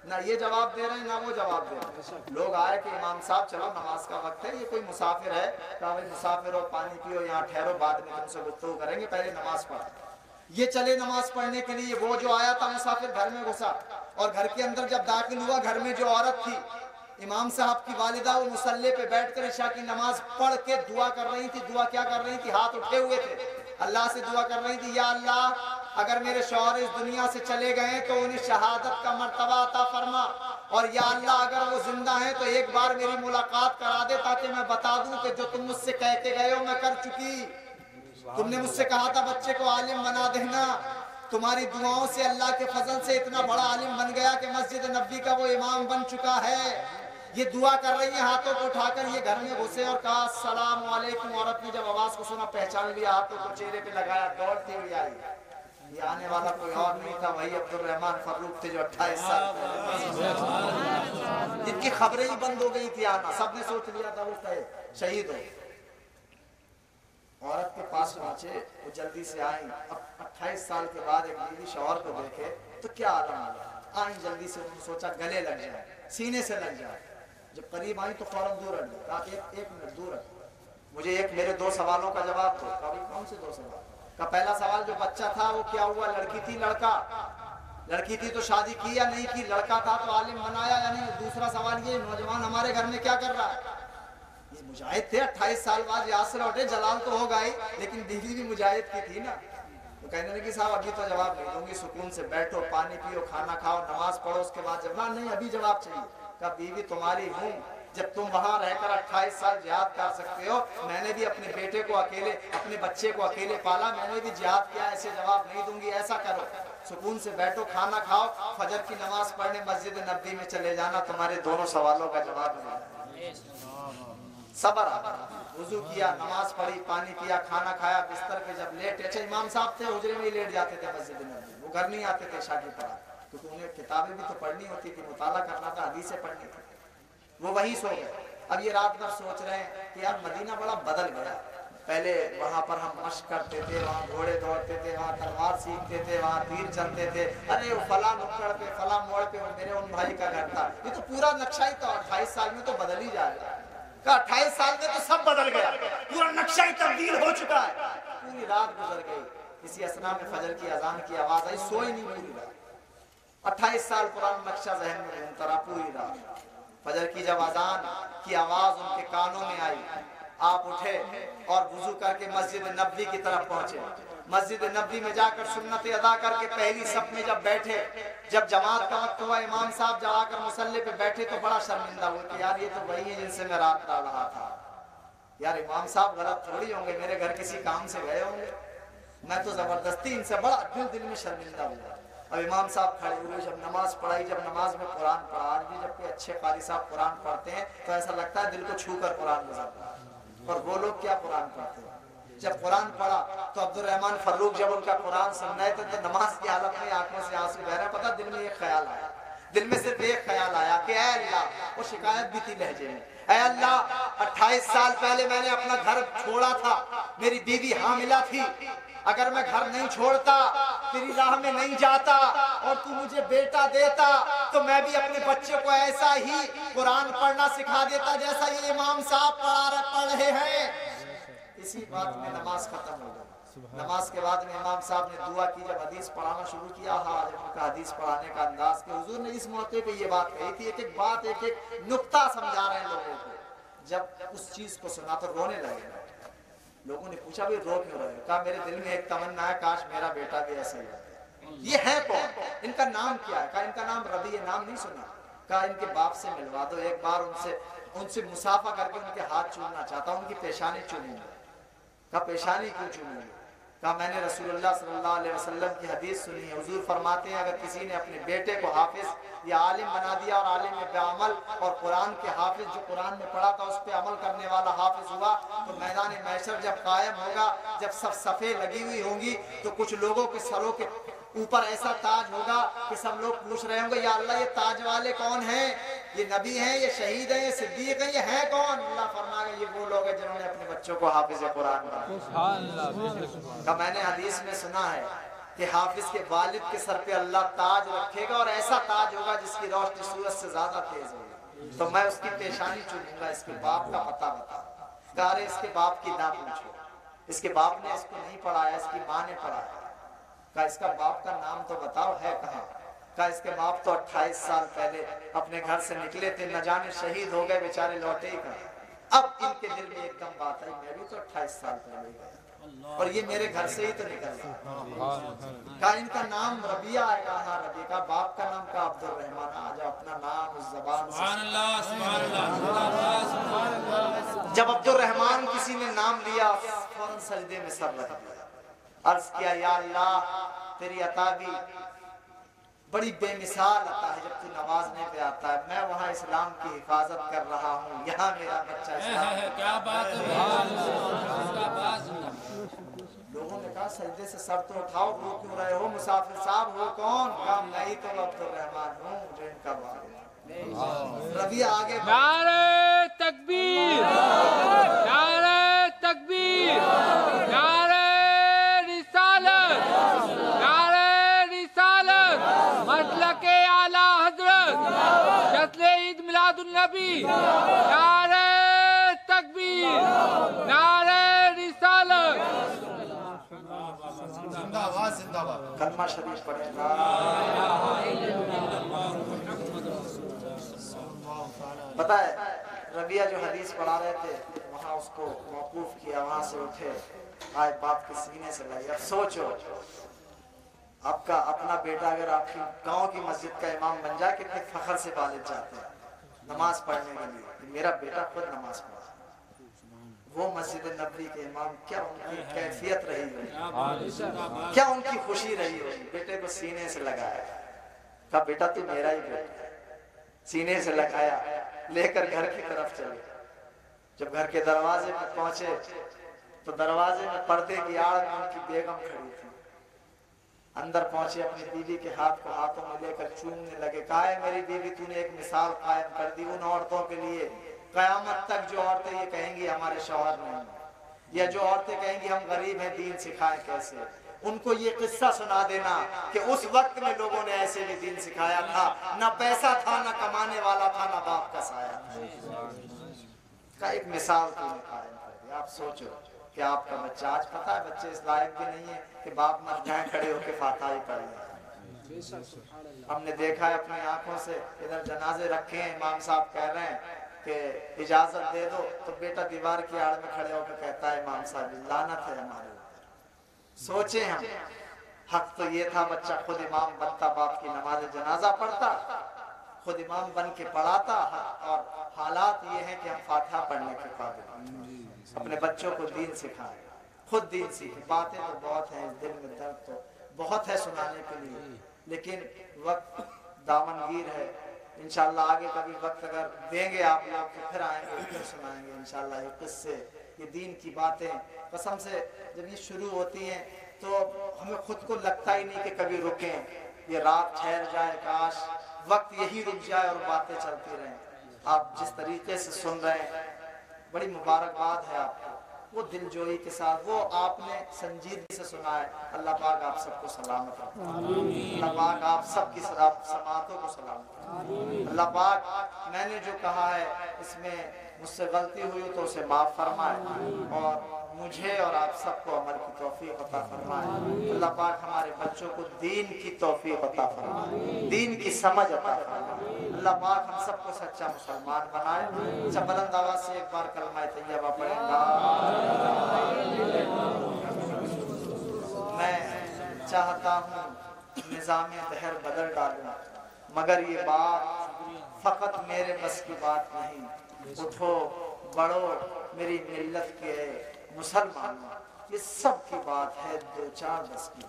ना ये जवाब दे रहे हैं ना वो जवाब दे रहे हैं। लोग आए कि इमाम साहब चलो नमाज का वक्त है, ये कोई मुसाफिर है, कहा भाई मुसाफिर हो, पानी पियो, यहाँ ठहरो, बाद में तुमसे गुफ्तगू करेंगे, पहले नमाज पढ़ो। ये चले नमाज पढ़ने के लिए। वो जो आया था मुसाफिर घर में घुसा और घर के अंदर जब दाखिल हुआ, घर में जो औरत थी इमाम साहब की वालिदा, वो मुसल्ले पे बैठकर इशा की नमाज पढ़ के दुआ कर रही थी। दुआ क्या कर रही थी? हाथ उठे हुए थे, अल्लाह से दुआ कर रही थी, या अल्लाह अगर मेरे शौहर इस दुनिया से चले गए तो उन्हें शहादत का मर्तबा अता फरमा, और या अल्लाह अगर वो जिंदा हैं तो एक बार मेरी मुलाकात करा दे ताकि मैं बता दूं कि जो तुम मुझसे कह के गए हो मैं कर चुकी। तुमने मुझसे कहा था बच्चे को आलिम बना देना, तुम्हारी दुआओं से अल्लाह के फजल से इतना बड़ा आलिम बन गया कि मस्जिद नबी का वो इमाम बन चुका है। ये दुआ कर रही है हाथों को उठाकर। ये घर में घुसे और कहा अस्सलाम वालेकुम। औरत ने जब आवाज को सुना पहचान लिया, हाथों को चेहरे पे लगाया, दौड़ती हुई आई। ये आने वाला कोई और नहीं था, वही अब्दुल रहमान फर्रुख थे जो 28 साल जिनकी खबरें ही बंद हो गई थी आना। सबने सोच लिया था वो शहीद हो। औरत के पास पहुंचे, वो जल्दी से आई। अब 28 साल के बाद एक बीवी शौहर को देखे तो क्या आलम हुआ। आई जल्दी से, उन्होंने सोचा गले लग जाए, सीने से लग जाए। जब करीब आई तो फौरन दूर हट गई। कहा एक मिनट दूर हट, मुझे एक मेरे 2 सवालों का जवाब दो। कहा कौन से 2 सवाल? का पहला सवाल, जो बच्चा था वो क्या हुआ? लड़की थी लड़का? लड़की थी तो शादी की या नहीं की? लड़का था तो आलिम बनाया या नहीं? दूसरा सवाल ये, नौजवान हमारे घर में क्या कर रहा है? ये मुजाहिद थे, 28 साल बाद यहाँ से लौटे, जलाल तो हो गई लेकिन बीवी भी मुजाहिद की थी ना। तो कहने लगी साहब अभी तो जवाब नहीं दूंगी, सुकून से बैठो, पानी पियो, खाना खाओ, नमाज पढ़ो, उसके बाद जवाब नहीं, अभी जवाब चाहिए। कहा बीवी तुम्हारी हूँ, जब तुम वहां रहकर 28 साल जिहाद कर सकते हो, मैंने भी अपने बेटे को अकेले, अपने बच्चे को अकेले पाला, मैंने भी जिहाद किया, ऐसे जवाब नहीं दूंगी। ऐसा करो, सुकून से बैठो, खाना खाओ, फजर की नमाज पढ़ने मस्जिद नबी में चले जाना, तुम्हारे दोनों सवालों का जवाब मिलेगा। सबर, वुजू किया, नमाज पढ़ी, पानी पिया, खाना खाया, बिस्तर पे जब लेटे। अच्छा इमाम साहब थे, हुजरे में ही लेट जाते थे मस्जिद नबी, वो घर नहीं आते थे शादी पढ़ा, क्योंकि उन्हें किताबें भी तो पढ़नी होती थी, मुताला करना था, हदीसें पढ़नी थी। वो वही सो गए। अब ये रात भर सोच रहे हैं कि यार मदीना बड़ा बदल गया। पहले वहां पर हम मश्क करते थे, वहाँ घोड़े दौड़ते थे, वहाँ तलवार सीखते थे, वहाँ तीर चलते थे, अरे वो फला नुक्कड़ पे, फला मोड़ पे मेरे उन भाई का घर था। ये तो पूरा नक्शा ही था, 28 साल में तो बदल ही जाएगा। 28 साल में तो सब बदल गया, पूरा नक्शा ही तब्दील हो चुका है। पूरी रात गुजर गई, इसी असना में फजर की अजान की आवाज आई, सोई नहीं पूरी रात। 28 साल पुराना नक्शा जहन में घूमता रहा पूरी रात। फजर की जब अजान की आवाज उनके कानों में आई, आप उठे और वुजू करके मस्जिद नबी की तरफ पहुंचे। मस्जिद नबी में जाकर सुन्नत अदा करके पहली सफ में जब बैठे, जब जमात का वक्त हुआ, इमाम साहब जाकर मुसल्ले पे बैठे तो बड़ा शर्मिंदा हुए कि यार ये तो वही है जिनसे मैं रात डाल रहा था। यार इमाम साहब गलत थोड़ी होंगे, मेरे घर किसी काम से गए होंगे, मैं तो जबरदस्ती इनसे बड़ा दिल में शर्मिंदा हुआ। अब इमाम साहब खड़े हुए, जब नमाज पढ़ाई, जब नमाज में कुरान पढ़ा। आज भी जब कोई अच्छे कारी साहब कुरान पढ़ते हैं तो ऐसा लगता है दिल को छू कर कुरान गुजरता है। और वो लोग क्या कुरान पढ़ते हैं। जब कुरान पढ़ा तो अब्दुल रहमान फर्रुख जब उनका कुरान सुन रहे थे तो नमाज की हालत में आंखों से आंसू बह रहे। पता दिल में एक ख्याल आया, दिल में सिर्फ एक ख्याल आया कि ऐ अल्लाह, वो शिकायत भी थी लहजे में, ऐ अल्लाह 28 साल पहले मैंने अपना घर छोड़ा था, मेरी बीवी हामिला थी, अगर मैं घर नहीं छोड़ता, तेरी राह में नहीं जाता और तू मुझे बेटा देता तो मैं भी अपने बच्चे को ऐसा ही कुरान पढ़ना सिखा देता जैसा ये इमाम साहब पढ़ रहे हैं। इसी बात में नमाज खत्म हो गई। नमाज के बाद में इमाम साहब ने दुआ की, जब हदीस पढ़ाना शुरू किया, हाँ जब उनका हदीस पढ़ाने का अंदाज कि हुजूर ने इस मौके पे ये बात कही थी, एक एक बात, एक एक नुक्ता समझा रहे हैं लोगों को। जब उस चीज को सुना तो रोने लगे। लोगों ने पूछा भी रो क्यों रहे? कहा मेरे दिल में एक तमन्ना है, काश मेरा बेटा भी ऐसा ही होता। ये है कौन? इनका नाम क्या है? कहा इनका नाम रबी है। नाम नहीं सुना? कहा इनके बाप से मिलवा दो, एक बार उनसे मुसाफा करके उनके हाथ चूमना चाहता हूं, उनकी पेशानी चूमूंगा। कहा पेशानी क्यों चूमूंगा? कहा मैंने रसूलुल्लाह सल्लल्लाहु अलैहि वसल्लम की हदीस सुनी है, हुजूर फरमाते हैं अगर किसी ने अपने बेटे को हाफिज या आलिम बना दिया और आलिम में बेअमल और कुरान के हाफिज जो कुरान में पढ़ा था उस पे अमल करने वाला हाफिज हुआ तो मैदान महशर जब कायम होगा, जब सब सफ़े लगी हुई होंगी तो कुछ लोगों के सरों के ऊपर ऐसा ताज होगा कि सब लोग पूछ रहे होंगे या अल्लाह ये ताज वाले कौन हैं? ये नबी हैं, ये शहीद हैं, ये सिद्दीक हैं, ये हैं कौन? अल्लाह फरमाएगा ये वो लोग हैं जिन्होंने अपने बच्चों को हाफिज कुरान बनाया। मैंने हदीस में सुना है कि हाफिज के वालिद के सर पे अल्लाह ताज रखेगा और ऐसा ताज होगा जिसकी रोशनी सूरज से ज्यादा तेज होगी। तो मैं उसकी पेशानी चूमूंगा, इसके बाप का पता बता। गारे इसके बाप की ना पूछो, इसके बाप ने इसको नहीं पढ़ाया, इसकी माँ ने पढ़ाया। कहा इसका बाप का नाम तो बताओ, है कहाँ? कहा इसके बाप तो 28 साल पहले अपने घर से निकले थे, न जाने शहीद हो गए बेचारे, लौटे ही कहाँ। अब इनके दिल में एकदम बात आई, मैं भी तो 28 साल पहले गया और ये मेरे घर से ही तो निकल रहा। कहा इनका नाम रबिया है। कहा हाँ रबिया। का बाप का नाम का अब्दुल रहमान। आज अपना नाम उस जबान से। जब अब्दुल रहमान किसी ने नाम लिया फौरन सजदे में सर रख दिया, अर्ज किया या अल्लाह तेरी अता भी बड़ी बेमिसाल अता है। जब तू नवाजने पे आता है, मैं वहाँ इस्लाम की हिफाजत कर रहा हूँ, यहाँ मेरा बच्चा इस्लाम। क्या बात है। लोगों ने कहा सजदे से सर तो उठाओ, रो क्यों रहे हो? मुसाफिर साहब हो कौन? कहा मैं ही तो अब्दुल रहमान हूँ जो इनका बाप। रवि आगे नारे तकबीर, नारे तकबीर, नारे रिसालत, नारे रिसालत, मसलके आला हजरत, जश्न ईद मिलादुन नबी, नारे तकबीर, नारे रिसालत। जिंदाबाद जिंदाबाद। कलमा शरीफ पढ़ेगा। पता है रबिया जो हदीस पढ़ा रहे थे वहाँ उसको मौकूफ किया, वहाँ से उठे, आए बाप के सीने से लगे। अब सोचो आपका अपना बेटा अगर आपकी गांव की मस्जिद का इमाम बन जाए, कितने फखर से वालिद जाते हैं नमाज पढ़ने के लिए, मेरा बेटा खुद नमाज पढ़ा। वो मस्जिद नबी के इमाम, क्या उनकी कैफियत रही होगी, क्या उनकी खुशी रही होगी। बेटे को सीने से लगाया, कहा बेटा तू मेरा ही बेटा। सीने से लगाया, लेकर घर की तरफ चले। जब घर के दरवाजे में पहुंचे तो दरवाजे में पर्दे की आड़ में उनकी बेगम खड़ी थी। अंदर पहुंचे, अपनी बीवी के हाथ को हाथों में लेकर चूमने लगे। कहा है मेरी बीवी तूने एक मिसाल कायम कर दी उन औरतों के लिए, कयामत तक जो औरतें ये कहेंगी हमारे शौहर नहीं, या जो औरतें कहेंगी हम गरीब हैं दीन सिखाएं कैसे, उनको ये किस्सा सुना देना कि उस वक्त में लोगों ने ऐसे भी दीन सिखाया था, ना पैसा था, ना कमाने वाला था, ना बाप का साया था। का एक मिसाल तूने कायम कर दी। आप सोचो कि आपका बच्चा, आज पता है बच्चे इस लायक भी नहीं है कि बाप मर जाए खड़े होकर फातिहा ही पढ़ लें। हमने देखा है अपनी आंखों से, इधर जनाजे रखे हैं, इमाम साहब कह रहे हैं कि इजाजत दे दो, तो बेटा दीवार की आड़ में खड़े होकर कहता है इमाम साहब लानत है हमारे ऊपर। सोचे हम, हक तो ये था बच्चा खुद इमाम बनता, बाप की नमाज जनाजा पढ़ता, खुद इमाम बन के पढ़ाता, और हालात ये हैं कि हम फातिहा पढ़ने के काबिल, अपने बच्चों को दीन सिखाएं, खुद दीन सीखें। बातें तो बहुत हैं, दिल में दर्द तो बहुत है सुनाने के लिए, लेकिन वक्त दामनगीर है। इंशाल्लाह आगे कभी वक्त अगर देंगे आप लोग तो फिर आएंगे, फिर सुनाएंगे इंशाल्लाह ये किस्से, ये दीन की बातें। कसम से जब ये शुरू होती हैं तो हमें खुद को लगता ही नहीं कि कभी रुकें, ये रात ठहर जाए, काश वक्त यही रुक जाए और बातें चलती रहें। आप जिस तरीके से सुन रहे हैं बड़ी मुबारकबाद है आपको, वो दिलजोई के साथ, वो आपने संजीदगी से सुना है। अल्लाह पाक आप सबको सलामत रखे, अल्लाह पाक आप सबकी समातों को सलामत रखे। अल्लाह पाक मैंने जो कहा है इसमें मुझसे गलती हुई तो उसे माफ फरमाए और मुझे और आप सबको अमल की तौफीक अता फरमाए। अल्लाह पाक हमारे बच्चों को दीन की तौफीक अता फरमाए, दीन की समझ अता फरमाए। अल्लाह पाक हम सबको सच्चा मुसलमान बनाए। बुलंद आवाज से एक बार कलमा तैयबा पढ़ेगा। मैं चाहता हूँ निज़ाम दहर बदल डालूं, मगर ये बात फकत मेरे बस की बात नहीं। उठो बढ़ो मेरी मिल्लत के मुसलमान, ये सब की बात है, दो चार बस की।